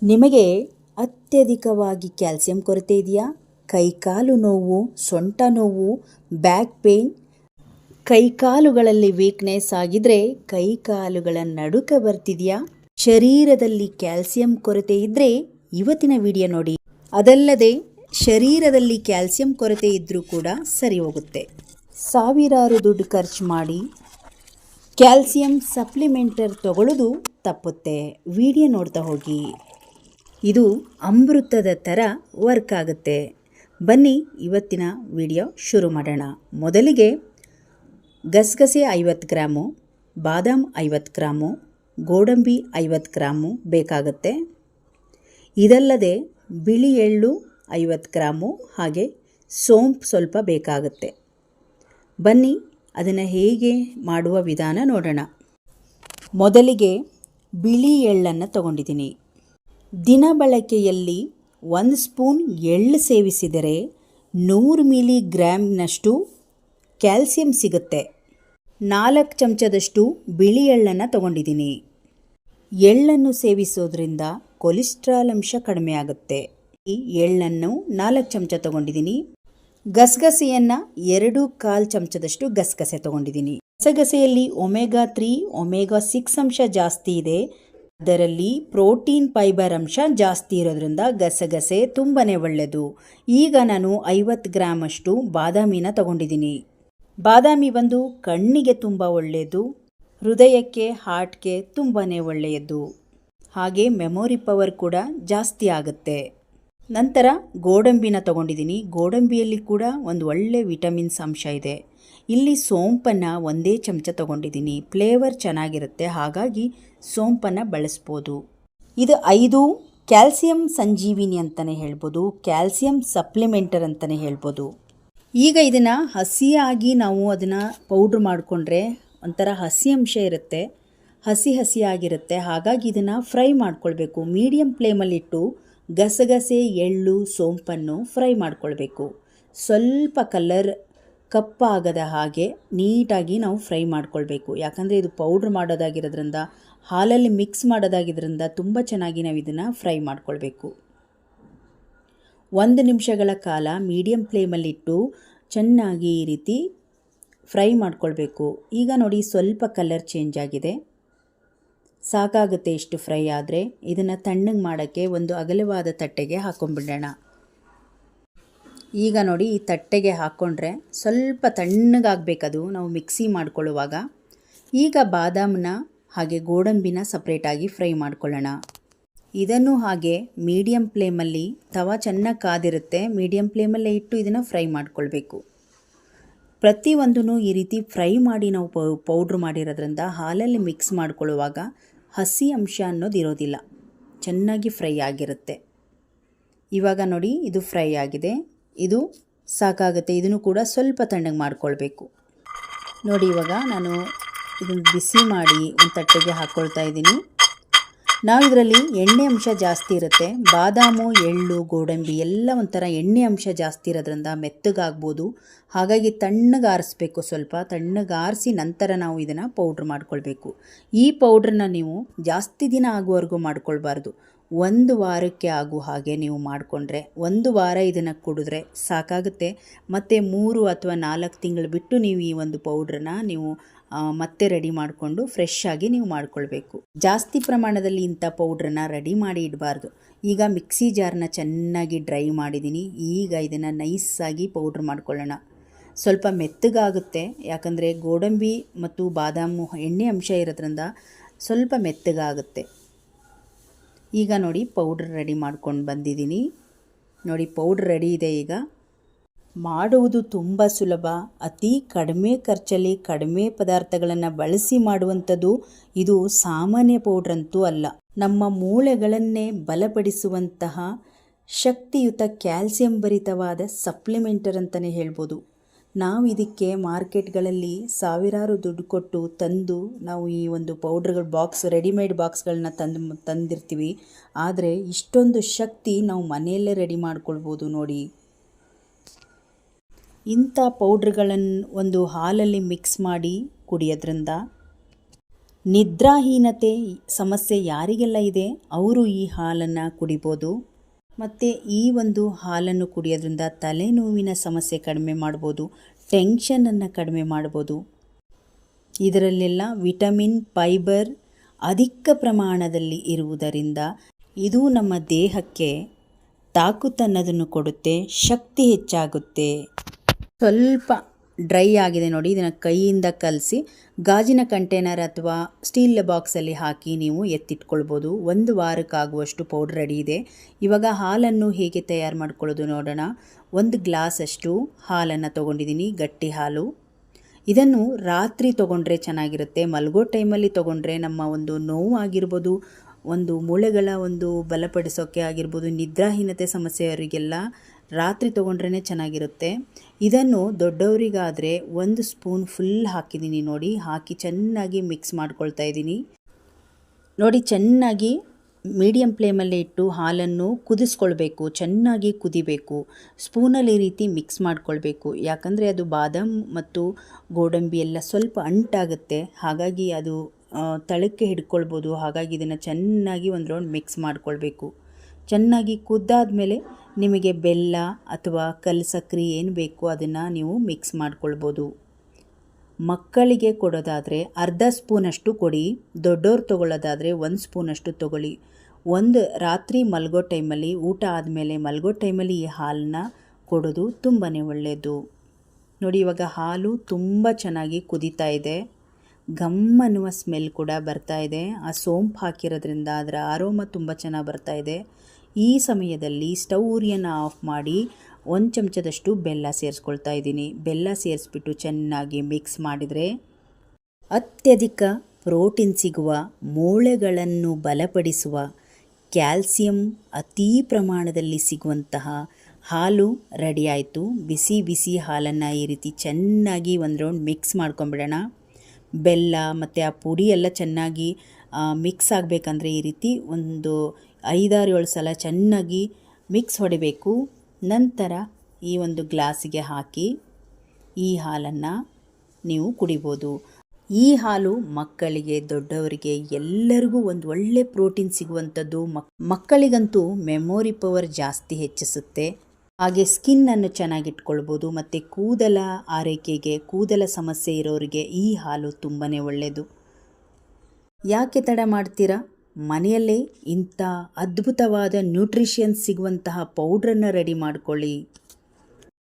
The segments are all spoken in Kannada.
ನಿಮಗೆ ಅತ್ಯಧಿಕವಾಗಿ ಕ್ಯಾಲ್ಸಿಯಂ ಕೊರತೆ ಇದೆಯಾ? ಕೈಕಾಲು ನೋವು, ಸೊಂಟ ನೋವು, ಬ್ಯಾಕ್ ಪೇನ್, ಕೈಕಾಲುಗಳಲ್ಲಿ ವೀಕ್ನೆಸ್ ಆಗಿದ್ರೆ ಕೈಕಾಲುಗಳ ನಡುಕ ಬರ್ತಿದೆಯಾ? ಶರೀರದಲ್ಲಿ ಕ್ಯಾಲ್ಸಿಯಂ ಕೊರತೆ ಇದ್ದರೆ ಇವತ್ತಿನ ವಿಡಿಯೋ ನೋಡಿ. ಅದಲ್ಲದೆ ಶರೀರದಲ್ಲಿ ಕ್ಯಾಲ್ಸಿಯಂ ಕೊರತೆ ಇದ್ದರೂ ಕೂಡ ಸರಿ ಹೋಗುತ್ತೆ. ಸಾವಿರಾರು ದುಡ್ಡು ಖರ್ಚು ಮಾಡಿ ಕ್ಯಾಲ್ಸಿಯಂ ಸಪ್ಲಿಮೆಂಟರ್ ತಗೊಳ್ಳೋದು ತಪ್ಪುತ್ತೆ. ವಿಡಿಯೋ ನೋಡ್ತಾ ಹೋಗಿ, ಇದು ಅಮೃತದ ಥರ ವರ್ಕ್ ಆಗುತ್ತೆ. ಬನ್ನಿ ಇವತ್ತಿನ ವಿಡಿಯೋ ಶುರು ಮಾಡೋಣ. ಮೊದಲಿಗೆ ಗಸಗಸೆ 50 ಗ್ರಾಮು, ಬಾದಾಮ್ 50 ಗ್ರಾಮು, ಗೋಡಂಬಿ 50 ಗ್ರಾಮು ಬೇಕಾಗುತ್ತೆ. ಇದಲ್ಲದೆ ಬಿಳಿ ಎಳ್ಳು 50 ಗ್ರಾಮು, ಹಾಗೆ ಸೋಂಪು ಸ್ವಲ್ಪ ಬೇಕಾಗುತ್ತೆ. ಬನ್ನಿ ಅದನ್ನು ಹೇಗೆ ಮಾಡುವ ವಿಧಾನ ನೋಡೋಣ. ಮೊದಲಿಗೆ ಬಿಳಿ ಎಳ್ಳನ್ನು ತಗೊಂಡಿದ್ದೀನಿ. ದಿನ ಬಳಕೆಯಲ್ಲಿ 1 ಸ್ಪೂನ್ ಎಳ್ಳು ಸೇವಿಸಿದರೆ 100 ಮಿಲಿಗ್ರಾಮ್ನಷ್ಟು ಕ್ಯಾಲ್ಸಿಯಂ ಸಿಗುತ್ತೆ. 4 ಚಮಚದಷ್ಟು ಬಿಳಿ ಎಳ್ಳನ್ನು ತಗೊಂಡಿದ್ದೀನಿ. ಎಳ್ಳನ್ನು ಸೇವಿಸೋದ್ರಿಂದ ಕೊಲೆಸ್ಟ್ರಾಲ್ ಅಂಶ ಕಡಿಮೆ ಆಗುತ್ತೆ. ಈ ಎಳ್ಳನ್ನು 4 ಚಮಚ ತಗೊಂಡಿದ್ದೀನಿ. ಗಸಗಸೆಯನ್ನು 2.25 ಚಮಚದಷ್ಟು ಗಸಗಸೆ ತಗೊಂಡಿದ್ದೀನಿ. ಗಸಗಸೆಯಲ್ಲಿ ಒಮೆಗಾ 3, ಒಮೆಗಾ 6 ಅಂಶ ಜಾಸ್ತಿ ಇದೆ. ಅದರಲ್ಲಿ ಪ್ರೋಟೀನ್, ಫೈಬರ್ ಅಂಶ ಜಾಸ್ತಿ ಇರೋದ್ರಿಂದ ಗಸಗಸೆ ತುಂಬಾ ಒಳ್ಳೆಯದು. ಈಗ ನಾನು 50 ಗ್ರಾಮಷ್ಟು ಬಾದಾಮಿನ ತಗೊಂಡಿದ್ದೀನಿ. ಬಾದಾಮಿ ಬಂದು ಕಣ್ಣಿಗೆ ತುಂಬ ಒಳ್ಳೆಯದು, ಹೃದಯಕ್ಕೆ, ಹಾರ್ಟ್ಗೆ ತುಂಬಾ ಒಳ್ಳೆಯದು, ಹಾಗೆ ಮೆಮೊರಿ ಪವರ್ ಕೂಡ ಜಾಸ್ತಿ ಆಗುತ್ತೆ. ನಂತರ ಗೋಡಂಬಿನ ತಗೊಂಡಿದ್ದೀನಿ. ಗೋಡಂಬಿಯಲ್ಲಿ ಕೂಡ ಒಂದು ಒಳ್ಳೆ ವಿಟಮಿನ್ಸ್ ಅಂಶ ಇದೆ. ಇಲ್ಲಿ ಸೋಂಪನ್ನು 1 ಚಮಚ ತಗೊಂಡಿದ್ದೀನಿ. ಫ್ಲೇವರ್ ಚೆನ್ನಾಗಿರುತ್ತೆ, ಹಾಗಾಗಿ ಸೋಂಪನ್ನು ಬಳಸ್ಬೋದು. ಇದು 5 ಕ್ಯಾಲ್ಸಿಯಂ ಸಂಜೀವಿನಿ ಅಂತಲೇ ಹೇಳ್ಬೋದು, ಕ್ಯಾಲ್ಸಿಯಂ ಸಪ್ಲಿಮೆಂಟರ್ ಅಂತಲೇ ಹೇಳ್ಬೋದು. ಈಗ ಇದನ್ನು ಹಸಿಯಾಗಿ ನಾವು ಅದನ್ನು ಪೌಡ್ರ್ ಮಾಡಿಕೊಂಡ್ರೆ ಒಂಥರ ಹಸಿ ಅಂಶ ಇರುತ್ತೆ, ಹಸಿಯಾಗಿರುತ್ತೆ. ಹಾಗಾಗಿ ಇದನ್ನು ಫ್ರೈ ಮಾಡ್ಕೊಳ್ಬೇಕು. ಮೀಡಿಯಮ್ ಫ್ಲೇಮಲ್ಲಿಟ್ಟು ಗಸಗಸೆ, ಎಳ್ಳು, ಸೋಂಪನ್ನು ಫ್ರೈ ಮಾಡ್ಕೊಳ್ಬೇಕು. ಸ್ವಲ್ಪ ಕಲರ್ ಕಪ್ಪಾಗದ ಹಾಗೆ ನೀಟಾಗಿ ನಾವು ಫ್ರೈ ಮಾಡ್ಕೊಳ್ಬೇಕು. ಯಾಕಂದರೆ ಇದು ಪೌಡ್ರ್ ಮಾಡೋದಾಗಿರೋದ್ರಿಂದ, ಹಾಲಲ್ಲಿ ಮಿಕ್ಸ್ ಮಾಡೋದಾಗಿರೋದ್ರಿಂದ ತುಂಬ ಚೆನ್ನಾಗಿ ನಾವು ಇದನ್ನು ಫ್ರೈ ಮಾಡ್ಕೊಳ್ಬೇಕು. 1 ನಿಮಿಷಗಳ ಕಾಲ ಮೀಡಿಯಮ್ ಫ್ಲೇಮಲ್ಲಿಟ್ಟು ಚೆನ್ನಾಗಿ ಈ ರೀತಿ ಫ್ರೈ ಮಾಡ್ಕೊಳ್ಬೇಕು. ಈಗ ನೋಡಿ ಸ್ವಲ್ಪ ಕಲರ್ ಚೇಂಜ್ ಆಗಿದೆ, ಸಾಕಾಗುತ್ತೆ ಇಷ್ಟು ಫ್ರೈ ಆದರೆ. ಇದನ್ನು ತಣ್ಣಗೆ ಮಾಡೋಕ್ಕೆ ಒಂದು ಅಗಲವಾದ ತಟ್ಟೆಗೆ ಹಾಕೊಂಡ್ಬಿಡೋಣ. ಈಗ ನೋಡಿ ಈ ತಟ್ಟೆಗೆ ಹಾಕ್ಕೊಂಡ್ರೆ ಸ್ವಲ್ಪ ತಣ್ಣಗಾಗಬೇಕದು ನಾವು ಮಿಕ್ಸಿ ಮಾಡ್ಕೊಳ್ಳುವಾಗ. ಈಗ ಬಾದಾಮನ್ನ ಹಾಗೆ ಗೋಡಂಬಿನ ಸಪ್ರೇಟಾಗಿ ಫ್ರೈ ಮಾಡ್ಕೊಳ್ಳೋಣ. ಇದನ್ನು ಹಾಗೆ ಮೀಡಿಯಮ್ ಫ್ಲೇಮಲ್ಲಿ, ತವ ಚೆನ್ನಾಗಿ ಕಾದಿರುತ್ತೆ, ಮೀಡಿಯಮ್ ಫ್ಲೇಮಲ್ಲೇ ಇಟ್ಟು ಇದನ್ನು ಫ್ರೈ ಮಾಡ್ಕೊಳ್ಬೇಕು. ಪ್ರತಿಯೊಂದೂ ಈ ರೀತಿ ಫ್ರೈ ಮಾಡಿ ನಾವು ಪೌಡ್ರ್ ಮಾಡಿರೋದ್ರಿಂದ ಹಾಲಲ್ಲಿ ಮಿಕ್ಸ್ ಮಾಡ್ಕೊಳ್ಳುವಾಗ ಹಸಿ ಅಂಶ ಅನ್ನೋದು ಇರೋದಿಲ್ಲ, ಚೆನ್ನಾಗಿ ಫ್ರೈ ಆಗಿರುತ್ತೆ. ಇವಾಗ ನೋಡಿ ಇದು ಫ್ರೈ ಆಗಿದೆ, ಇದು ಸಾಕಾಗುತ್ತೆ. ಇದನ್ನು ಕೂಡ ಸ್ವಲ್ಪ ತಣ್ಣಗೆ ಮಾಡ್ಕೊಳ್ಬೇಕು. ನೋಡಿ ಇವಾಗ ನಾನು ಇದನ್ನು ಬಿಸಿ ಮಾಡಿ ಒಂದು ತಟ್ಟೆಗೆ ಹಾಕ್ಕೊಳ್ತಾ ಇದ್ದೀನಿ. ನಾವು ಇದರಲ್ಲಿ ಎಣ್ಣೆ ಅಂಶ ಜಾಸ್ತಿ ಇರುತ್ತೆ. ಬಾದಾಮು, ಎಳ್ಳು, ಗೋಡಂಬಿ ಎಲ್ಲ ಒಂಥರ ಎಣ್ಣೆ ಅಂಶ ಜಾಸ್ತಿ ಇರೋದ್ರಿಂದ ಮೆತ್ತಗಾಗ್ಬೋದು. ಹಾಗಾಗಿ ತಣ್ಣಗೆ ಆರಿಸ್ಬೇಕು, ಸ್ವಲ್ಪ ತಣ್ಣಗೆ ಆರಿಸಿ ನಂತರ ನಾವು ಇದನ್ನು ಪೌಡ್ರ್ ಮಾಡ್ಕೊಳ್ಬೇಕು. ಈ ಪೌಡ್ರನ್ನ ನೀವು ಜಾಸ್ತಿ ದಿನ ಆಗುವವರೆಗೂ ಮಾಡ್ಕೊಳ್ಬಾರ್ದು. 1 ವಾರಕ್ಕೆ ಆಗೋ ಹಾಗೆ ನೀವು ಮಾಡಿಕೊಂಡ್ರೆ 1 ವಾರ ಇದನ್ನು ಕುಡಿದ್ರೆ ಸಾಕಾಗುತ್ತೆ. ಮತ್ತು 3 ಅಥವಾ 4 ತಿಂಗಳು ಬಿಟ್ಟು ನೀವು ಈ ಒಂದು ಪೌಡ್ರನ್ನ ನೀವು ಮತ್ತೆ ರೆಡಿ ಮಾಡಿಕೊಂಡು ಫ್ರೆಶ್ ಆಗಿ ನೀವು ಮಾಡ್ಕೊಳ್ಬೇಕು. ಜಾಸ್ತಿ ಪ್ರಮಾಣದಲ್ಲಿ ಇಂಥ ಪೌಡ್ರನ್ನ ರೆಡಿ ಮಾಡಿ ಇಡಬಾರ್ದು. ಈಗ ಮಿಕ್ಸಿ ಜಾರನ್ನ ಚೆನ್ನಾಗಿ ಡ್ರೈ ಮಾಡಿದ್ದೀನಿ. ಈಗ ಇದನ್ನು ನೈಸಾಗಿ ಪೌಡ್ರ್ ಮಾಡ್ಕೊಳ್ಳೋಣ. ಸ್ವಲ್ಪ ಮೆತ್ತಗಾಗುತ್ತೆ, ಯಾಕಂದರೆ ಗೋಡಂಬಿ ಮತ್ತು ಬಾದಾಮು ಎಣ್ಣೆ ಅಂಶ ಇರೋದ್ರಿಂದ ಸ್ವಲ್ಪ ಮೆತ್ತಗಾಗುತ್ತೆ. ಈಗ ನೋಡಿ ಪೌಡ್ರ್ ರೆಡಿ ಮಾಡ್ಕೊಂಡು ಬಂದಿದ್ದೀನಿ. ನೋಡಿ ಪೌಡ್ರ್ ರೆಡಿ ಇದೆ. ಈಗ ಮಾಡುವುದು ತುಂಬ ಸುಲಭ, ಅತಿ ಕಡಿಮೆ ಖರ್ಚಲ್ಲಿ ಕಡಿಮೆ ಪದಾರ್ಥಗಳನ್ನು ಬಳಸಿ ಮಾಡುವಂಥದ್ದು. ಇದು ಸಾಮಾನ್ಯ ಪೌಡ್ರಂತೂ ಅಲ್ಲ, ನಮ್ಮ ಮೂಳೆಗಳನ್ನೇ ಬಲಪಡಿಸುವಂತಹ ಶಕ್ತಿಯುತ ಕ್ಯಾಲ್ಸಿಯಂ ಭರಿತವಾದ ಸಪ್ಲಿಮೆಂಟರ್ ಅಂತಲೇ ಹೇಳ್ಬೋದು. ನಾವು ಇದಕ್ಕೆ ಮಾರ್ಕೆಟ್ಗಳಲ್ಲಿ ಸಾವಿರಾರು ದುಡ್ಡು ಕೊಟ್ಟು ತಂದು ನಾವು ಈ ಒಂದು ಪೌಡ್ರ್ಗಳ ಬಾಕ್ಸ್, ರೆಡಿಮೇಡ್ ಬಾಕ್ಸ್ಗಳನ್ನ ತಂದಿರ್ತೀವಿ. ಆದರೆ ಇಷ್ಟೊಂದು ಶಕ್ತಿ ನಾವು ಮನೆಯಲ್ಲೇ ರೆಡಿ ಮಾಡ್ಕೊಳ್ಬೋದು ನೋಡಿ. ಇಂಥ ಪೌಡ್ರ್ಗಳನ್ನು ಒಂದು ಹಾಲಲ್ಲಿ ಮಿಕ್ಸ್ ಮಾಡಿ ಕುಡಿಯೋದ್ರಿಂದ ನಿದ್ರಾಹೀನತೆ ಸಮಸ್ಯೆ ಯಾರಿಗೆಲ್ಲ ಇದೆ ಅವರು ಈ ಹಾಲನ್ನು ಕುಡಿಬೋದು. ಮತ್ತು ಈ ಒಂದು ಹಾಲನ್ನು ಕುಡಿಯೋದ್ರಿಂದ ತಲೆನೋವಿನ ಸಮಸ್ಯೆ ಕಡಿಮೆ ಮಾಡ್ಬೋದು, ಟೆನ್ಷನನ್ನು ಕಡಿಮೆ ಮಾಡ್ಬೋದು. ಇದರಲ್ಲೆಲ್ಲ ವಿಟಮಿನ್, ಫೈಬರ್ ಅಧಿಕ ಪ್ರಮಾಣದಲ್ಲಿ ಇರುವುದರಿಂದ ಇದು ನಮ್ಮ ದೇಹಕ್ಕೆ ತಾಕತ್ತನ್ನೋದನ್ನು ಕೊಡುತ್ತೆ, ಶಕ್ತಿ ಹೆಚ್ಚಾಗುತ್ತೆ. ಸ್ವಲ್ಪ ಡ್ರೈ ಆಗಿದೆ ನೋಡಿ, ಇದನ್ನು ಕೈಯಿಂದ ಕಲಸಿ ಗಾಜಿನ ಕಂಟೈನರ್ ಅಥವಾ ಸ್ಟೀಲ್ ಬಾಕ್ಸಲ್ಲಿ ಹಾಕಿ ನೀವು ಎತ್ತಿಟ್ಕೊಳ್ಬೋದು. 1 ವಾರಕ್ಕಾಗುವಷ್ಟು ಪೌಡ್ರ್ ರೆಡಿ ಇದೆ. ಇವಾಗ ಹಾಲನ್ನು ಹೇಗೆ ತಯಾರು ಮಾಡ್ಕೊಳ್ಳೋದು ನೋಡೋಣ. 1 ಗ್ಲಾಸಷ್ಟು ಹಾಲನ್ನು ತೊಗೊಂಡಿದ್ದೀನಿ, ಗಟ್ಟಿ ಹಾಲು. ಇದನ್ನು ರಾತ್ರಿ ತೊಗೊಂಡ್ರೆ ಚೆನ್ನಾಗಿರುತ್ತೆ. ಮಲಗೋ ಟೈಮಲ್ಲಿ ತೊಗೊಂಡ್ರೆ ನಮ್ಮ ಒಂದು ನೋವು ಆಗಿರ್ಬೋದು, ಒಂದು ಮೂಳೆಗಳ ಒಂದು ಬಲಪಡಿಸೋಕ್ಕೆ ಆಗಿರ್ಬೋದು, ನಿದ್ರಾಹೀನತೆ ಸಮಸ್ಯೆಯವರಿಗೆಲ್ಲ ರಾತ್ರಿ ತೊಗೊಂಡ್ರೇ ಚೆನ್ನಾಗಿರುತ್ತೆ. ಇದನ್ನು ದೊಡ್ಡವರಿಗಾದರೆ 1 ಸ್ಪೂನ್ ಫುಲ್ ಹಾಕಿದ್ದೀನಿ ನೋಡಿ. ಹಾಕಿ ಚೆನ್ನಾಗಿ ಮಿಕ್ಸ್ ಮಾಡ್ಕೊಳ್ತಾ ಇದ್ದೀನಿ ನೋಡಿ. ಚೆನ್ನಾಗಿ ಮೀಡಿಯಮ್ ಫ್ಲೇಮಲ್ಲೇ ಇಟ್ಟು ಹಾಲನ್ನು ಕುದಿಸ್ಕೊಳ್ಬೇಕು, ಚೆನ್ನಾಗಿ ಕುದಿಬೇಕು. ಸ್ಪೂನಲ್ಲಿ ಈ ರೀತಿ ಮಿಕ್ಸ್ ಮಾಡ್ಕೊಳ್ಬೇಕು, ಯಾಕಂದರೆ ಅದು ಬಾದಾಮ್ ಮತ್ತು ಗೋಡಂಬಿ ಎಲ್ಲ ಸ್ವಲ್ಪ ಅಂಟಾಗುತ್ತೆ, ಹಾಗಾಗಿ ಅದು ತಳಕ್ಕೆ ಹಿಡ್ಕೊಳ್ಬೋದು. ಹಾಗಾಗಿ ಇದನ್ನು ಚೆನ್ನಾಗಿ ಒಂದು ರೌಂಡ್ ಮಿಕ್ಸ್ ಮಾಡ್ಕೊಳ್ಬೇಕು. ಚೆನ್ನಾಗಿ ಕುದ್ದಾದಮೇಲೆ ನಿಮಗೆ ಬೆಲ್ಲ ಅಥವಾ ಕಲ್ಲು ಸಕ್ಕರೆ ಏನು ಬೇಕು ಅದನ್ನು ನೀವು ಮಿಕ್ಸ್ ಮಾಡ್ಕೊಳ್ಬೋದು. ಮಕ್ಕಳಿಗೆ ಕೊಡೋದಾದರೆ ಅರ್ಧ ಸ್ಪೂನಷ್ಟು ಕೊಡಿ, ದೊಡ್ಡವ್ರು ತೊಗೊಳ್ಳೋದಾದರೆ 1 ಸ್ಪೂನಷ್ಟು ತೊಗೊಳ್ಳಿ. ರಾತ್ರಿ ಮಲಗೋ ಟೈಮಲ್ಲಿ, ಊಟ ಆದಮೇಲೆ ಮಲಗೋ ಟೈಮಲ್ಲಿ ಈ ಹಾಲನ್ನ ಕೊಡೋದು ತುಂಬಾ ಒಳ್ಳೆಯದು ನೋಡಿ. ಇವಾಗ ಹಾಲು ತುಂಬ ಚೆನ್ನಾಗಿ ಕುದೀತಾ ಇದೆ, ಘಮ್ ಅನ್ನುವ ಸ್ಮೆಲ್ ಕೂಡ ಬರ್ತಾ ಇದೆ. ಆ ಸೋಂಪು ಹಾಕಿರೋದ್ರಿಂದ ಅದರ ಆರೋಮ ತುಂಬ ಚೆನ್ನಾಗಿ ಬರ್ತಾ ಇದೆ. ಈ ಸಮಯದಲ್ಲಿ ಸ್ಟವ್ ಉರಿಯನ್ನು ಆಫ್ ಮಾಡಿ 1 ಚಮಚದಷ್ಟು ಬೆಲ್ಲ ಸೇರಿಸ್ಕೊಳ್ತಾ ಇದ್ದೀನಿ. ಬೆಲ್ಲ ಸೇರಿಸ್ಬಿಟ್ಟು ಚೆನ್ನಾಗಿ ಮಿಕ್ಸ್ ಮಾಡಿದರೆ ಅತ್ಯಧಿಕ ಪ್ರೋಟೀನ್ ಸಿಗುವ, ಮೂಳೆಗಳನ್ನು ಬಲಪಡಿಸುವ, ಕ್ಯಾಲ್ಸಿಯಂ ಅತೀ ಪ್ರಮಾಣದಲ್ಲಿ ಸಿಗುವಂತಹ ಹಾಲು ರೆಡಿ ಆಯಿತು. ಬಿಸಿ ಬಿಸಿ ಹಾಲನ್ನು ಈ ರೀತಿ ಚೆನ್ನಾಗಿ ಒಂದು ರೌಂಡ್ ಮಿಕ್ಸ್ ಮಾಡ್ಕೊಂಬಿಡೋಣ. ಬೆಲ್ಲ ಮತ್ತು ಆ ಪುಡಿ ಎಲ್ಲ ಚೆನ್ನಾಗಿ ಮಿಕ್ಸ್ ಆಗಬೇಕಂದ್ರೆ ಈ ರೀತಿ ಒಂದು 5-7 ಸಲ ಚೆನ್ನಾಗಿ ಮಿಕ್ಸ್ ಹೊಡಿಬೇಕು. ನಂತರ ಈ ಒಂದು ಗ್ಲಾಸಿಗೆ ಹಾಕಿ ಈ ಹಾಲನ್ನು ನೀವು ಕುಡಿಬೋದು. ಈ ಹಾಲು ಮಕ್ಕಳಿಗೆ, ದೊಡ್ಡವರಿಗೆ ಎಲ್ಲರಿಗೂ ಒಂದು ಒಳ್ಳೆ ಪ್ರೋಟೀನ್ ಸಿಗುವಂಥದ್ದು. ಮಕ್ಕಳಿಗಂತೂ ಮೆಮೊರಿ ಪವರ್ ಜಾಸ್ತಿ ಹೆಚ್ಚಿಸುತ್ತೆ. ಹಾಗೆ ಸ್ಕಿನ್ನನ್ನು ಚೆನ್ನಾಗಿಟ್ಕೊಳ್ಬೋದು. ಮತ್ತು ಕೂದಲ ಆರೈಕೆಗೆ, ಕೂದಲ ಸಮಸ್ಯೆ ಇರೋರಿಗೆ ಈ ಹಾಲು ತುಂಬಾ ಒಳ್ಳೆಯದು. ಯಾಕೆ ತಡ ಮಾಡ್ತೀರಾ? ಮನೆಯಲ್ಲೇ ಇಂಥ ಅದ್ಭುತವಾದ ನ್ಯೂಟ್ರಿಷನ್ ಸಿಗುವಂತಹ ಪೌಡ್ರನ್ನು ರೆಡಿ ಮಾಡ್ಕೊಳ್ಳಿ.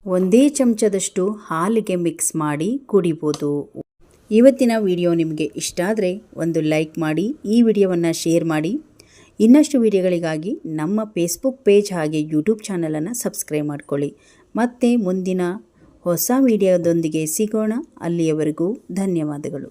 1 ಚಮಚದಷ್ಟು ಹಾಲಿಗೆ ಮಿಕ್ಸ್ ಮಾಡಿ ಕುಡಿಬೋದು. ಇವತ್ತಿನ ವಿಡಿಯೋ ನಿಮಗೆ ಇಷ್ಟ ಆದರೆ ಒಂದು ಲೈಕ್ ಮಾಡಿ, ಈ ವಿಡಿಯೋವನ್ನು ಶೇರ್ ಮಾಡಿ. ಇನ್ನಷ್ಟು ವಿಡಿಯೋಗಳಿಗಾಗಿ ನಮ್ಮ ಫೇಸ್ಬುಕ್ ಪೇಜ್ ಹಾಗೆ ಯೂಟ್ಯೂಬ್ ಚಾನಲನ್ನು ಸಬ್ಸ್ಕ್ರೈಬ್ ಮಾಡ್ಕೊಳ್ಳಿ. ಮತ್ತೆ ಮುಂದಿನ ಹೊಸ ವಿಡಿಯೋದೊಂದಿಗೆ ಸಿಗೋಣ. ಅಲ್ಲಿಯವರೆಗೂ ಧನ್ಯವಾದಗಳು.